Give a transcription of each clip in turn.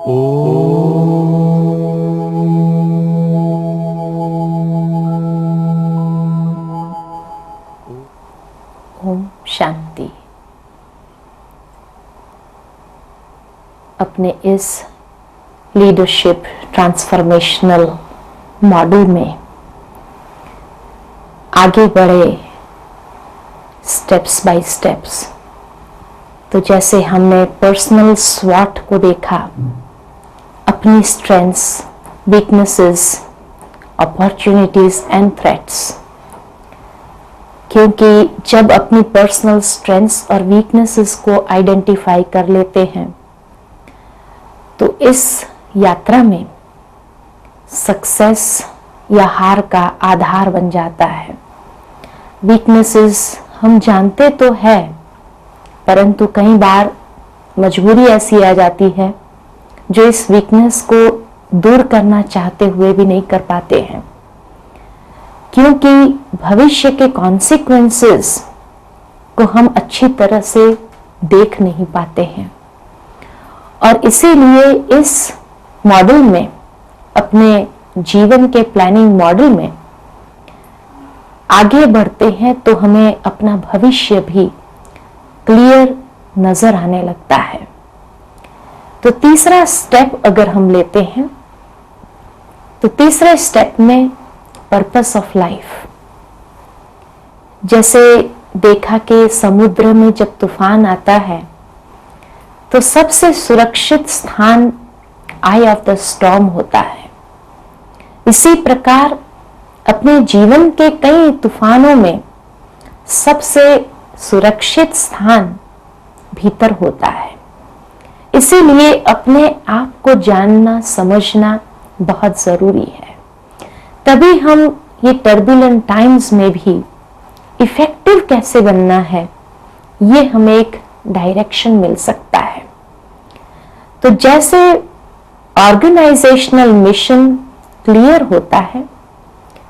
ओम शांति। अपने इस leadership transformational model में आगे बढ़े स्टेप्स बाय स्टेप्स। तो जैसे हमने पर्सनल स्वॉट को देखा, अपनी strengths, weaknesses, opportunities and threats, क्योंकि जब अपनी पर्सनल स्ट्रेंथ्स और वीकनेसेस को आइडेंटिफाई कर लेते हैं तो इस यात्रा में सक्सेस या हार का आधार बन जाता है। वीकनेसेस हम जानते तो है, परंतु कई बार मजबूरी ऐसी आ जाती है जो इस वीकनेस को दूर करना चाहते हुए भी नहीं कर पाते हैं, क्योंकि भविष्य के कॉन्सिक्वेंसेस को हम अच्छी तरह से देख नहीं पाते हैं। और इसीलिए इस मॉडल में, अपने जीवन के प्लानिंग मॉडल में आगे बढ़ते हैं तो हमें अपना भविष्य भी क्लियर नजर आने लगता है। तो तीसरा स्टेप अगर हम लेते हैं तो तीसरे स्टेप में पर्पस ऑफ लाइफ। जैसे देखा कि समुद्र में जब तूफान आता है तो सबसे सुरक्षित स्थान आई ऑफ द स्टॉर्म होता है। इसी प्रकार अपने जीवन के कई तूफानों में सबसे सुरक्षित स्थान भीतर होता है। इसीलिए अपने आप को जानना समझना बहुत जरूरी है, तभी हम ये टर्बुलेंट टाइम्स में भी इफेक्टिव कैसे बनना है, ये हमें एक डायरेक्शन मिल सकता है। तो जैसे ऑर्गेनाइजेशनल मिशन क्लियर होता है,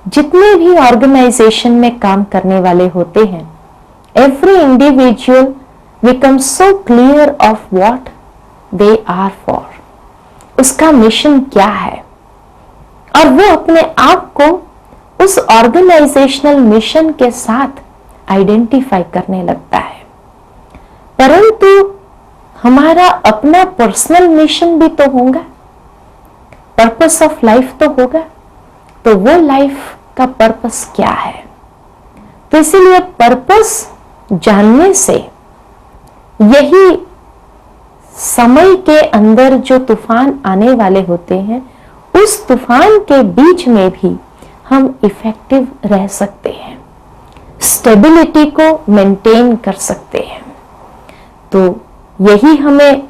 जितने भी ऑर्गेनाइजेशन में काम करने वाले होते हैं, every individual become so clear of what they are for. उसका मिशन क्या है और वो अपने आप को उस ऑर्गेनाइजेशनल मिशन के साथ आइडेंटिफाई करने लगता है। परंतु हमारा अपना पर्सनल मिशन भी तो होगा, पर्पस ऑफ लाइफ तो होगा। तो वो लाइफ का पर्पस क्या है? तो इसीलिए पर्पस जानने से यही समय के अंदर जो तूफान आने वाले होते हैं, उस तूफान के बीच में भी हम इफेक्टिव रह सकते हैं, स्टेबिलिटी को मेंटेन कर सकते हैं। तो यही हमें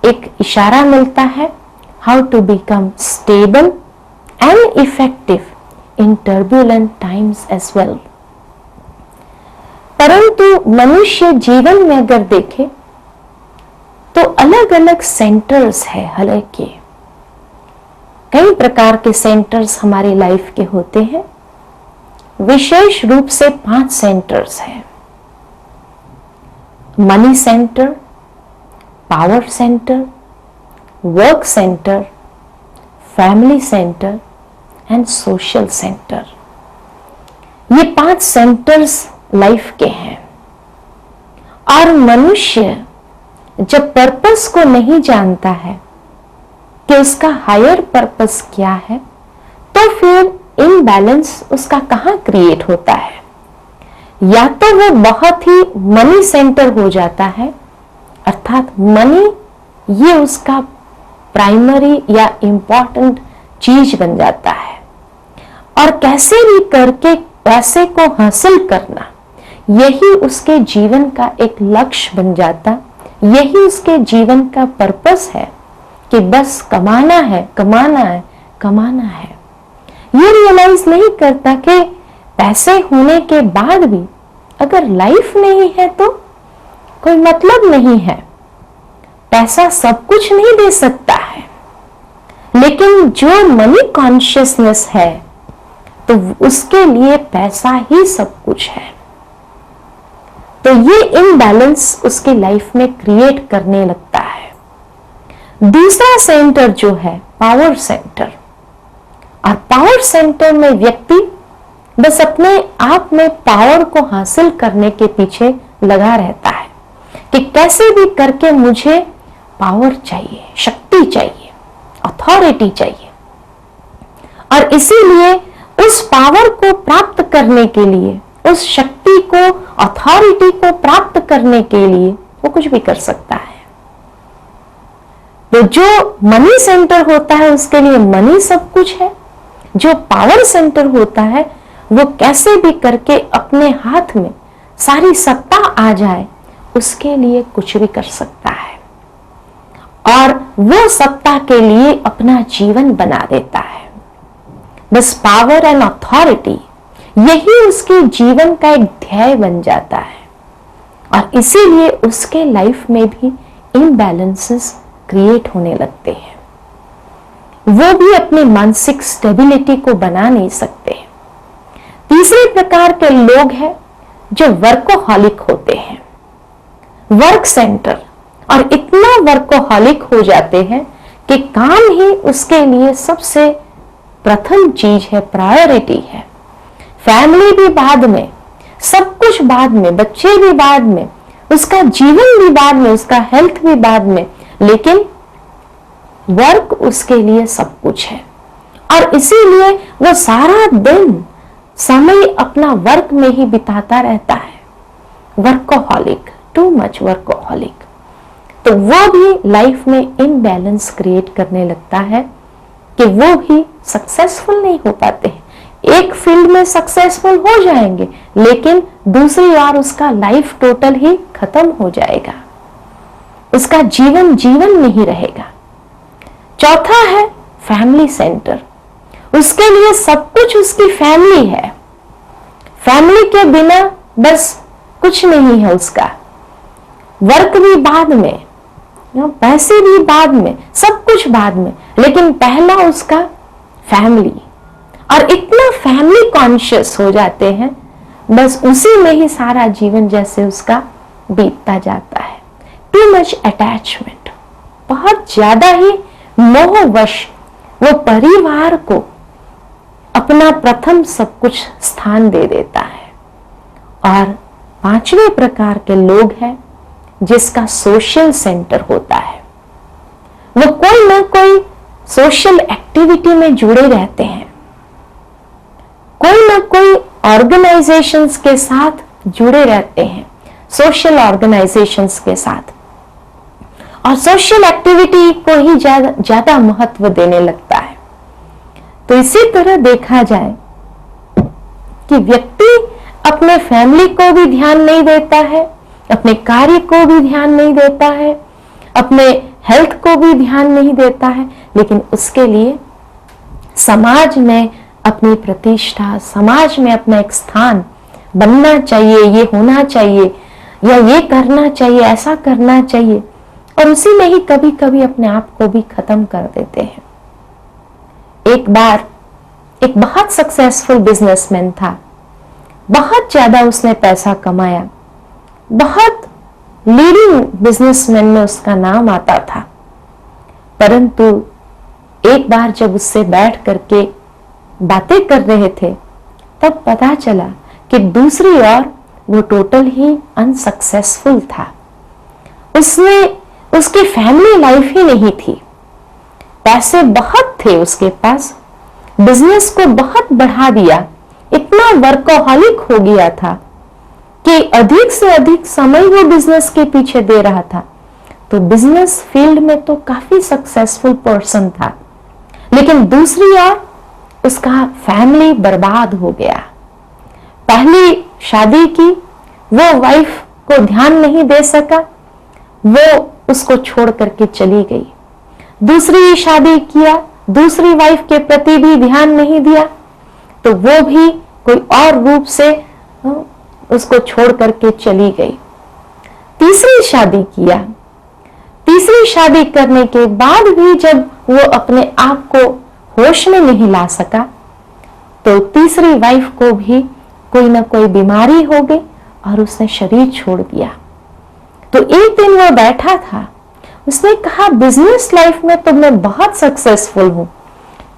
एक इशारा मिलता है, how to become stable and effective in turbulent times as well. परंतु मनुष्य जीवन में अगर देखें तो अलग अलग सेंटर्स है। हालांकि कई प्रकार के सेंटर्स हमारी लाइफ के होते हैं, विशेष रूप से 5 सेंटर्स हैं। Money centre, power centre, work centre, family centre and social centre. ये 5 सेंटर्स लाइफ के हैं। और मनुष्य जब पर्पस को नहीं जानता है कि उसका हायर पर्पस क्या है, तो फिर इनबैलेंस उसका कहां क्रिएट होता है। या तो वो बहुत ही मनी सेंटर हो जाता है, अर्थात मनी ये उसका प्राइमरी या इंपॉर्टेंट चीज बन जाता है, और कैसे भी करके पैसे को हासिल करना यही उसके जीवन का एक लक्ष्य बन जाता। यही उसके जीवन का पर्पस है कि बस कमाना है, कमाना है, कमाना है। ये रियलाइज नहीं करता कि पैसे होने के बाद भी अगर लाइफ नहीं है तो कोई मतलब नहीं है। पैसा सब कुछ नहीं दे सकता है, लेकिन जो मनी कॉन्शियसनेस है तो उसके लिए पैसा ही सब कुछ है। तो ये इनबैलेंस उसकी लाइफ में क्रिएट करने लगता है। दूसरा सेंटर जो है पावर सेंटर, और पावर सेंटर में व्यक्ति बस अपने आप में पावर को हासिल करने के पीछे लगा रहता है कि कैसे भी करके मुझे पावर चाहिए, शक्ति चाहिए, अथॉरिटी चाहिए। और इसीलिए उस पावर को प्राप्त करने के लिए, उस शक्ति को, अथॉरिटी को प्राप्त करने के लिए वो कुछ भी कर सकता है। तो जो मनी सेंटर होता है उसके लिए मनी सब कुछ है। जो पावर सेंटर होता है वो कैसे भी करके अपने हाथ में सारी सत्ता आ जाए उसके लिए कुछ भी कर सकता है, और वो सत्ता के लिए अपना जीवन बना देता है। बस पावर एंड अथॉरिटी यही उसके जीवन का एक ध्येय बन जाता है, और इसीलिए उसके लाइफ में भी इम्बैलेंसेस क्रिएट होने लगते हैं। वो भी अपनी मानसिक स्टेबिलिटी को बना नहीं सकते। तीसरे प्रकार के लोग हैं जो वर्कोहॉलिक होते हैं, वर्क सेंटर, और इतना वर्कोहॉलिक हो जाते हैं कि काम ही उसके लिए सबसे प्रथम चीज है, प्रायोरिटी है। फैमिली भी बाद में, सब कुछ बाद में, बच्चे भी बाद में, उसका जीवन भी बाद में, उसका हेल्थ भी बाद में, लेकिन वर्क उसके लिए सब कुछ है। और इसीलिए वो सारा दिन समय अपना वर्क में ही बिताता रहता है। Workaholic, too much workaholic. तो वो भी लाइफ में इम्बैलेंस क्रिएट करने लगता है कि वो भी सक्सेसफुल नहीं हो पाते हैं। एक फील्ड में सक्सेसफुल हो जाएंगे लेकिन दूसरी ओर उसका लाइफ टोटल ही खत्म हो जाएगा, उसका जीवन जीवन नहीं रहेगा। चौथा है फैमिली सेंटर। उसके लिए सब कुछ उसकी फैमिली है, फैमिली के बिना बस कुछ नहीं है उसका। वर्क भी बाद में, पैसे भी बाद में, सब कुछ बाद में, लेकिन पहला उसका फैमिली। और इतना फैमिली कॉन्शियस हो जाते हैं, बस उसी में ही सारा जीवन जैसे उसका बीतता जाता है। टू मच अटैचमेंट, बहुत ज्यादा ही मोहवश वो परिवार को अपना प्रथम सब कुछ स्थान दे देता है। और पांचवें प्रकार के लोग हैं जिसका सोशल सेंटर होता है। वो कोई ना कोई सोशल एक्टिविटी में जुड़े रहते हैं, कोई ना कोई ऑर्गेनाइजेशंस के साथ जुड़े रहते हैं, सोशल ऑर्गेनाइजेशंस के साथ, और सोशल एक्टिविटी को ही ज्यादा महत्व देने लगता है। तो इसी तरह देखा जाए कि व्यक्ति अपने फैमिली को भी ध्यान नहीं देता है, अपने कार्य को भी ध्यान नहीं देता है, अपने हेल्थ को भी ध्यान नहीं देता है, लेकिन उसके लिए समाज में अपनी प्रतिष्ठा, समाज में अपना एक स्थान बनना चाहिए, ये होना चाहिए, या ये करना चाहिए, ऐसा करना चाहिए, और उसी में ही कभी कभी अपने आप को भी खत्म कर देते हैं। एक बार एक बहुत सक्सेसफुल बिजनेसमैन था, बहुत ज्यादा उसने पैसा कमाया, बहुत लीडिंग बिजनेसमैन में उसका नाम आता था। परंतु एक बार जब उससे बैठ करके बातें कर रहे थे तब पता चला कि दूसरी ओर वो टोटल ही अनसक्सेसफुल था। उसकी फैमिली लाइफ ही नहीं थी, पैसे बहुत थे उसके पास, बिजनेस को बहुत बढ़ा दिया, इतना वर्कोहॉलिक हो गया था कि अधिक से अधिक समय वो बिजनेस के पीछे दे रहा था। तो बिजनेस फील्ड में तो काफी सक्सेसफुल पर्सन था, लेकिन दूसरी ओर उसका फैमिली बर्बाद हो गया। पहली शादी की, वो वाइफ को ध्यान नहीं दे सका, वो उसको छोड़ करके चली गई। दूसरी शादी किया, दूसरी वाइफ के प्रति भी ध्यान नहीं दिया, तो वो भी कोई और रूप से उसको छोड़ करके चली गई। तीसरी शादी किया, तीसरी शादी करने के बाद भी जब वो अपने आप को होश में नहीं ला सका, तो तीसरी वाइफ को भी कोई ना कोई बीमारी हो गई और उसने शरीर छोड़ दिया। तो एक दिन वो बैठा था, उसने कहा बिजनेस लाइफ में तो मैं बहुत सक्सेसफुल हूं,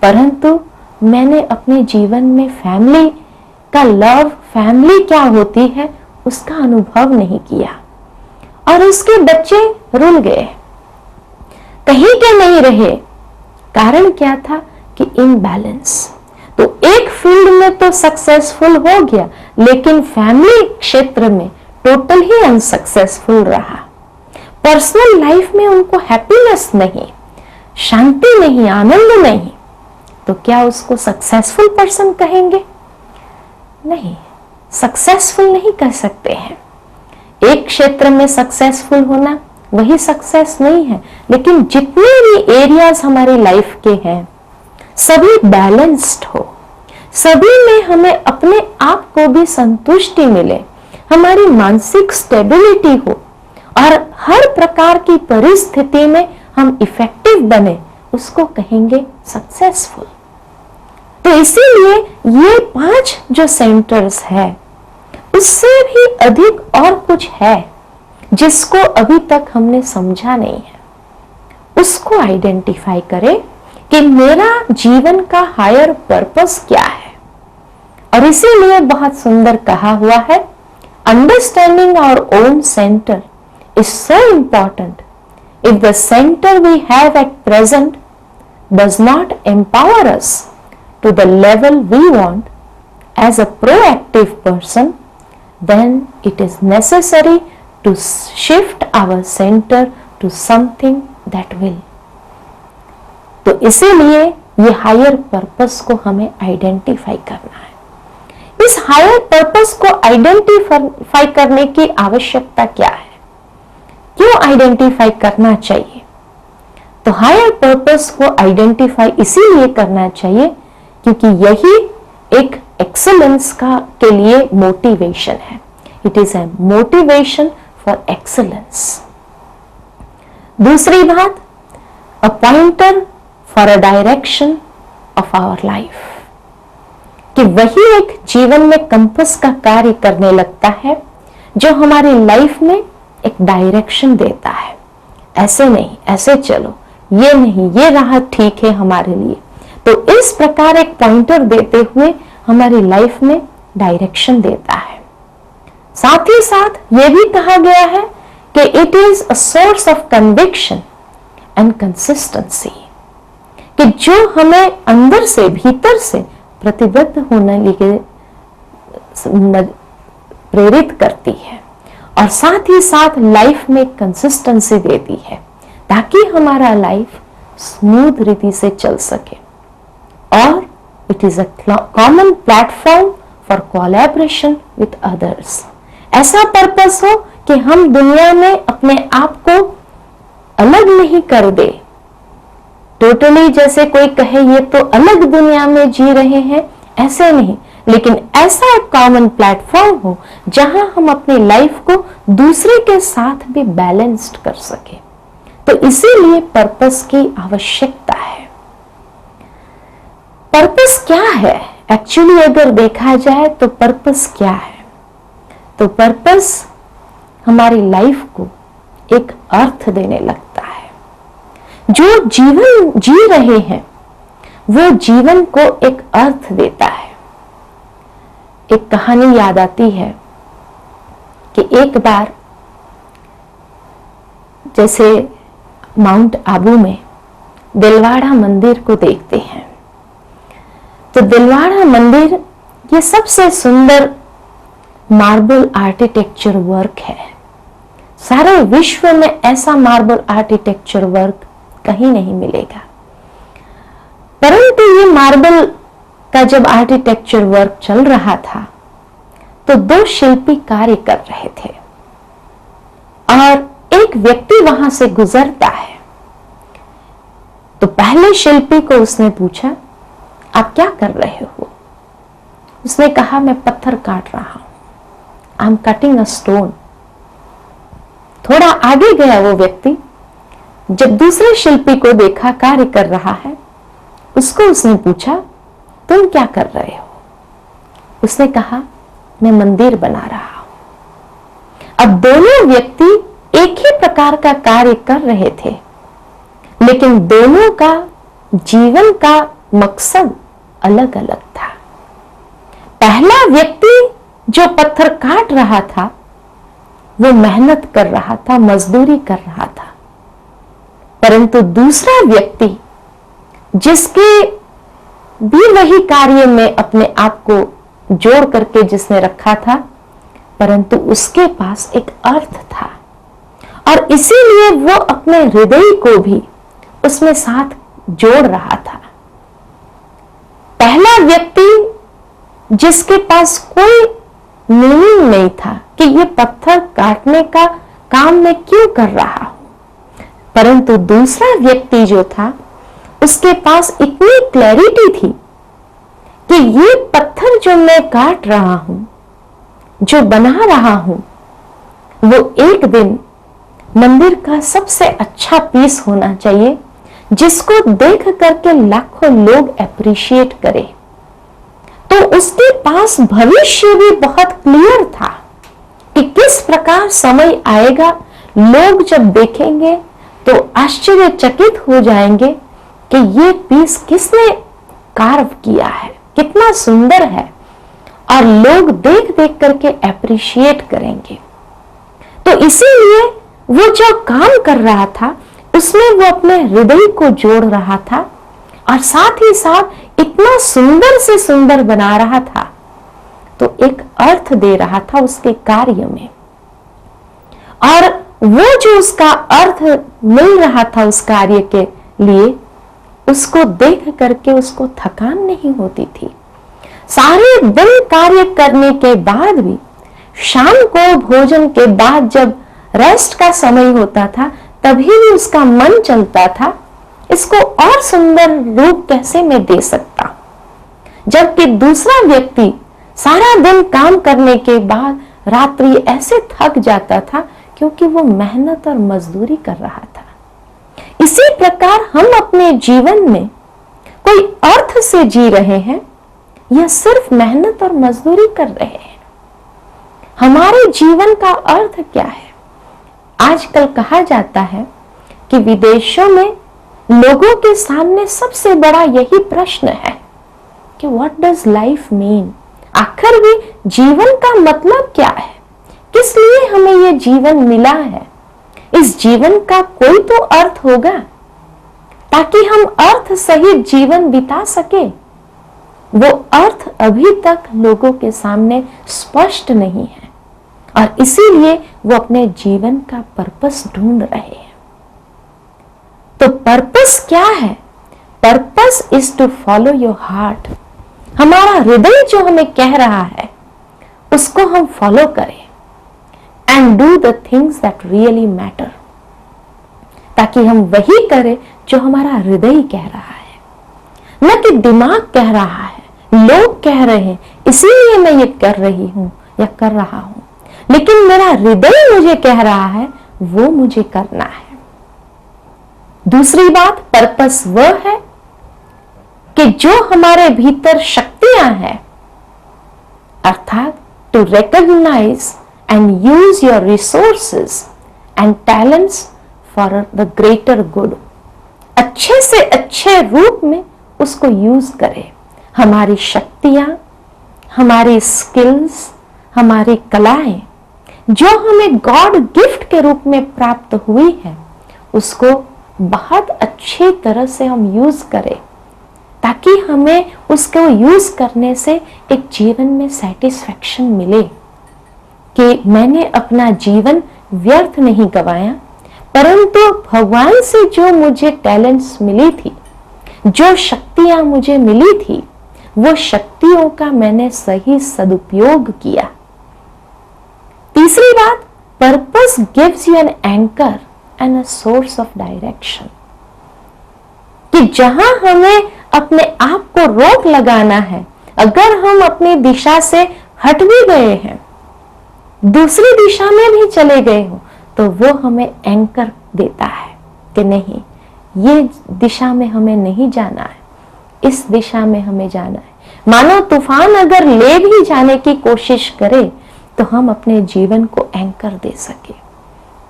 परंतु मैंने अपने जीवन में फैमिली का लव, फैमिली क्या होती है उसका अनुभव नहीं किया और उसके बच्चे रुल गए, कहीं के नहीं रहे। कारण क्या था कि इम्बैलेंस। तो एक फील्ड में तो सक्सेसफुल हो गया, लेकिन फैमिली क्षेत्र में टोटल ही अनसक्सेसफुल रहा। पर्सनल लाइफ में उनको हैप्पीनेस नहीं, शांति नहीं, आनंद नहीं, तो क्या उसको सक्सेसफुल पर्सन कहेंगे? नहीं, सक्सेसफुल नहीं कह सकते हैं। एक क्षेत्र में सक्सेसफुल होना वही सक्सेस नहीं है, लेकिन जितने भी एरियाज हमारी लाइफ के हैं सभी बैलेंस्ड हो, सभी में हमें अपने आप को भी संतुष्टि मिले, हमारी मानसिक स्टेबिलिटी हो और हर प्रकार की परिस्थिति में हम इफेक्टिव बने, उसको कहेंगे सक्सेसफुल। तो इसीलिए ये 5 जो सेंटर्स है उससे भी अधिक और कुछ है जिसको अभी तक हमने समझा नहीं है। उसको आइडेंटिफाई करें कि मेरा जीवन का हायर पर्पस क्या है। और इसीलिए बहुत सुंदर कहा हुआ है, understanding our own centre is so important. If the centre we have at present does not empower us to the level we want as a proactive person, then it is necessary to shift our center to something that will. तो इसीलिए ये higher purpose को हमें identify करना है। इस higher purpose को identify करने की आवश्यकता क्या है? क्यों आइडेंटिफाई करना चाहिए? तो हायर पर्पस को आइडेंटिफाई इसीलिए करना चाहिए क्योंकि यही एक एक्सेलेंस के लिए मोटिवेशन है। It is a motivation for excellence. दूसरी बात, a pointer for a direction of our life, कि वही एक जीवन में कंपास का कार्य करने लगता है जो हमारी लाइफ में एक डायरेक्शन देता है। ऐसे नहीं, ऐसे चलो, ये नहीं, ये राह ठीक है हमारे लिए। तो इस प्रकार एक पॉइंटर देते हुए हमारी लाइफ में डायरेक्शन देता है। साथ ही साथ यह भी कहा गया है कि it is a source of conviction and consistency, कि जो हमें अंदर से, भीतर से प्रतिबद्ध होने के लिए प्रेरित करती है और साथ ही साथ लाइफ में कंसिस्टेंसी देती है ताकि हमारा लाइफ स्मूथ रीति से चल सके। और it is a common platform for collaboration with others. ऐसा पर्पस हो कि हम दुनिया में अपने आप को अलग नहीं कर दे, टोटली जैसे कोई कहे ये तो अलग दुनिया में जी रहे हैं, ऐसे नहीं, लेकिन ऐसा एक कॉमन प्लेटफॉर्म हो जहां हम अपनी लाइफ को दूसरे के साथ भी बैलेंस्ड कर सके। तो इसीलिए पर्पस की आवश्यकता है। पर्पस क्या है? एक्चुअली अगर देखा जाए तो पर्पस क्या है? तो पर्पस हमारी लाइफ को एक अर्थ देने लगता है। जो जीवन जी रहे हैं वो जीवन को एक अर्थ देता है। एक कहानी याद आती है कि एक बार जैसे माउंट आबू में दिलवाड़ा मंदिर को देखते हैं, तो दिलवाड़ा मंदिर ये सबसे सुंदर मार्बल आर्किटेक्चर वर्क है। सारे विश्व में ऐसा मार्बल आर्किटेक्चर वर्क कहीं नहीं मिलेगा। परंतु ये मार्बल का जब आर्किटेक्चर वर्क चल रहा था तो 2 शिल्पी कार्य कर रहे थे और एक व्यक्ति वहां से गुजरता है। तो पहले शिल्पी को उसने पूछा, आप क्या कर रहे हो? उसने कहा, मैं पत्थर काट रहा हूं, I am cutting a stone. थोड़ा आगे गया वो व्यक्ति, जब दूसरे शिल्पी को देखा कार्य कर रहा है, उसको उसने पूछा, तुम क्या कर रहे हो? उसने कहा, मैं मंदिर बना रहा हूं। अब दोनों व्यक्ति एक ही प्रकार का कार्य कर रहे थे, लेकिन दोनों का जीवन का मकसद अलग अलग था। पहला व्यक्ति जो पत्थर काट रहा था वो मेहनत कर रहा था, मजदूरी कर रहा था, परंतु दूसरा व्यक्ति जिसके भी वही कार्य में अपने आप को जोड़ करके जिसने रखा था, परंतु उसके पास एक अर्थ था और इसीलिए वो अपने हृदय को भी उसमें साथ जोड़ रहा था। पहला व्यक्ति जिसके पास कोई मीनिंग नहीं था कि ये पत्थर काटने का काम मैं क्यों कर रहा हूं, परंतु दूसरा व्यक्ति जो था उसके पास इतनी क्लैरिटी थी कि ये पत्थर जो मैं काट रहा हूं, जो बना रहा हूं, वो एक दिन मंदिर का सबसे अच्छा पीस होना चाहिए जिसको देख करके लाखों लोग एप्रिशिएट करें। तो उसके पास भविष्य भी बहुत क्लियर था कि किस प्रकार समय आएगा, लोग जब देखेंगे तो आश्चर्यचकित हो जाएंगे कि ये पीस किसने कार्व किया है, कितना सुंदर है, और लोग देख देख करके एप्रिशिएट करेंगे। तो इसीलिए वो जो काम कर रहा था उसमें वो अपने हृदय को जोड़ रहा था और साथ ही साथ इतना सुंदर से सुंदर बना रहा था, तो एक अर्थ दे रहा था उसके कार्य में। और वो जो उसका अर्थ मिल रहा था उस कार्य के लिए, उसको देख करके उसको थकान नहीं होती थी। सारे दिन कार्य करने के बाद भी शाम को भोजन के बाद जब रेस्ट का समय होता था तभी भी उसका मन चलता था, इसको और सुंदर रूप कैसे मैं दे सकता। जबकि दूसरा व्यक्ति सारा दिन काम करने के बाद रात्रि ऐसे थक जाता था क्योंकि वो मेहनत और मजदूरी कर रहा था। इसी प्रकार हम अपने जीवन में कोई अर्थ से जी रहे हैं या सिर्फ मेहनत और मजदूरी कर रहे हैं। हमारे जीवन का अर्थ क्या है? आजकल कहा जाता है कि विदेशों में लोगों के सामने सबसे बड़ा यही प्रश्न है कि व्हाट डज लाइफ मीन, आखिर भी जीवन का मतलब क्या है, किस लिए हमें ये जीवन मिला है। इस जीवन का कोई तो अर्थ होगा ताकि हम अर्थ सहित जीवन बिता सके। वो अर्थ अभी तक लोगों के सामने स्पष्ट नहीं है और इसीलिए वो अपने जीवन का पर्पस ढूंढ रहे हैं। तो पर्पस क्या है? Purpose is to follow your heart. हमारा हृदय जो हमें कह रहा है उसको हम फॉलो करें and do the things that really matter, ताकि हम वही करें जो हमारा हृदय कह रहा है, न कि दिमाग कह रहा है, लोग कह रहे हैं इसीलिए मैं ये कर रही हूं या कर रहा हूं, लेकिन मेरा हृदय मुझे कह रहा है वो मुझे करना है। दूसरी बात, पर्पस वह है कि जो हमारे भीतर शक्तियां हैं, अर्थात to recognise and use your resources and talents for the greater good, अच्छे से अच्छे रूप में उसको यूज करें। हमारी शक्तियां, हमारी स्किल्स, हमारी कलाएं जो हमें गॉड गिफ्ट के रूप में प्राप्त हुई है उसको बहुत अच्छी तरह से हम यूज करें ताकि हमें उसको यूज करने से एक जीवन में सेटिस्फैक्शन मिले कि मैंने अपना जीवन व्यर्थ नहीं गवाया, परंतु भगवान से जो मुझे टैलेंट्स मिली थी, जो शक्तियां मुझे मिली थी, वो शक्तियों का मैंने सही सदुपयोग किया। तीसरी बात, purpose gives you an anchor and a source of direction, कि जहां हमें अपने आप को रोक लगाना है, अगर हम अपनी दिशा से हट भी गए हैं, दूसरी दिशा में भी चले गए हो, तो वो हमें एंकर देता है कि नहीं, ये दिशा में हमें नहीं जाना है, इस दिशा में हमें जाना है। मानो तूफान अगर ले भी जाने की कोशिश करे तो हम अपने जीवन को एंकर दे सके।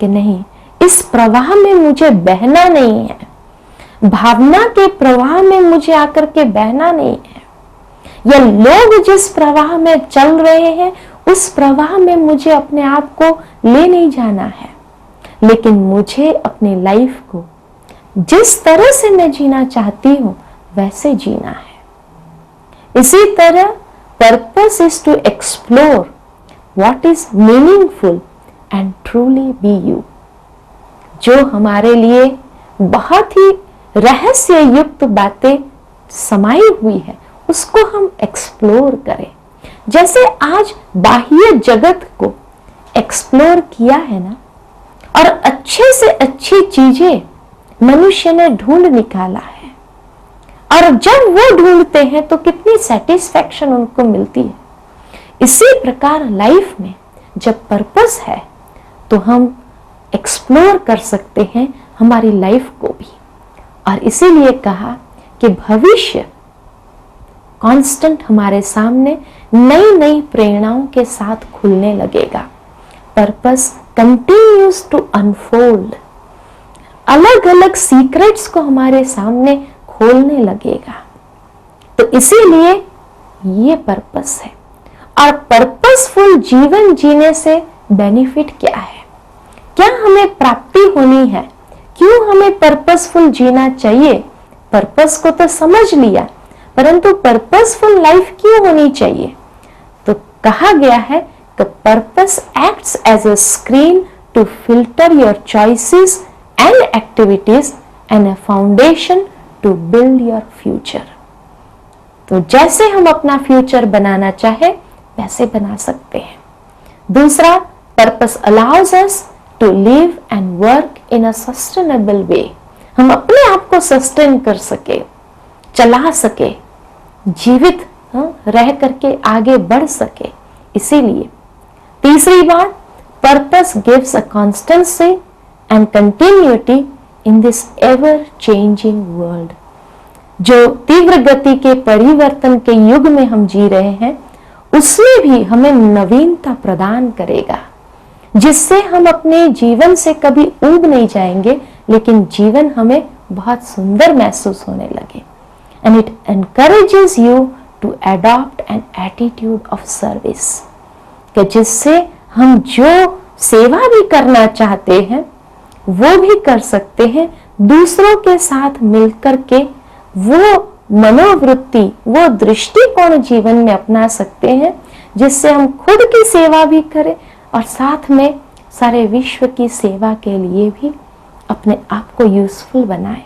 कि नहीं, इस प्रवाह में मुझे बहना नहीं है, भावना के प्रवाह में मुझे आकर के बहना नहीं है, या लोग जिस प्रवाह में चल रहे हैं उस प्रवाह में मुझे अपने आप को ले नहीं जाना है, लेकिन मुझे अपनी लाइफ को जिस तरह से मैं जीना चाहती हूं वैसे जीना है। इसी तरह purpose is to explore what is meaningful and truly be you. जो हमारे लिए बहुत ही रहस्य युक्त बातें समाई हुई है उसको हम एक्सप्लोर करें। जैसे आज बाह्य जगत को एक्सप्लोर किया है ना, और अच्छे से अच्छी चीजें मनुष्य ने ढूंढ निकाला है, और जब वो ढूंढते हैं तो कितनी सेटिस्फैक्शन उनको मिलती है। इसी प्रकार लाइफ में जब पर्पस है तो हम एक्सप्लोर कर सकते हैं हमारी लाइफ को भी। और इसीलिए कहा कि भविष्य कांस्टेंट हमारे सामने नई नई प्रेरणाओं के साथ खुलने लगेगा। पर्पस कंटिन्यूज टू अनफोल्ड, अलग अलग सीक्रेट्स को हमारे सामने खोलने लगेगा। तो इसीलिए ये पर्पस है। और पर्पसफुल जीवन जीने से बेनिफिट क्या है, क्या हमें प्राप्ति होनी है, क्यों हमें पर्पसफुल जीना चाहिए। पर्पस को तो समझ लिया, परंतु पर्पसफुल लाइफ क्यों होनी चाहिए। तो कहा गया है कि purpose acts as a screen to filter your choices and activities and a foundation to build your future. तो जैसे हम अपना फ्यूचर बनाना चाहे वैसे बना सकते हैं। दूसरा, purpose allows us to live and work in a sustainable way. हम अपने आप को सस्टेन कर सके, चला सके, जीवित रह करके आगे बढ़ सके। इसीलिए तीसरी बात, purpose gives a constituency and continuity in this ever changing world. जो तीव्र गति के परिवर्तन के युग में हम जी रहे हैं उसमें भी हमें नवीनता प्रदान करेगा, जिससे हम अपने जीवन से कभी ऊब नहीं जाएंगे, लेकिन जीवन हमें बहुत सुंदर महसूस होने लगे। And it encourages you to adopt an attitude of service, कि जिससे हम जो सेवा भी करना चाहते हैं वो भी कर सकते हैं, दूसरों के साथ मिलकर के वो मनोवृत्ति, वो दृष्टिकोण जीवन में अपना सकते हैं, जिससे हम खुद की सेवा भी करें और साथ में सारे विश्व की सेवा के लिए भी अपने आप को यूजफुल बनाएं।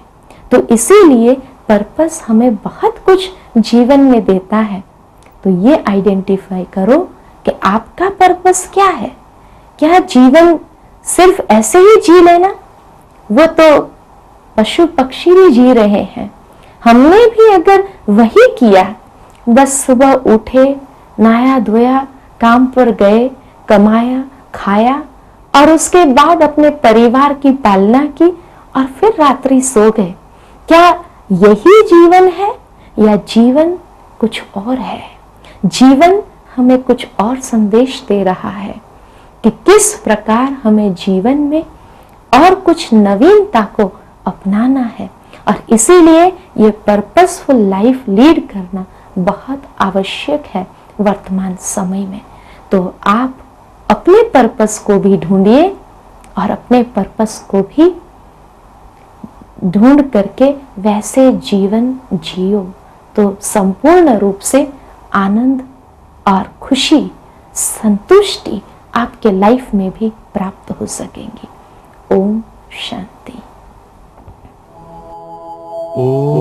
तो इसीलिए पर्पस हमें बहुत कुछ जीवन में देता है। तो ये आइडेंटिफाई करो कि आपका पर्पस क्या है। क्या जीवन सिर्फ ऐसे ही जी लेना, वो तो पशु पक्षी भी जी रहे हैं। हमने भी अगर वही किया, बस सुबह उठे, नहाया धोया, काम पर गए, कमाया, खाया और उसके बाद अपने परिवार की पालना की और फिर रात्रि सो गए, क्या यही जीवन है या जीवन कुछ और है। जीवन हमें कुछ और संदेश दे रहा है कि किस प्रकार हमें जीवन में और कुछ नवीनता को अपनाना है। और इसीलिए ये पर्पसफुल लाइफ लीड करना बहुत आवश्यक है वर्तमान समय में। तो आप अपने पर्पस को भी ढूंढिए और अपने पर्पस को भी ढूंढ करके वैसे जीवन जियो, तो संपूर्ण रूप से आनंद और खुशी, संतुष्टि आपके लाइफ में भी प्राप्त हो सकेंगी। ओम शांति। ओम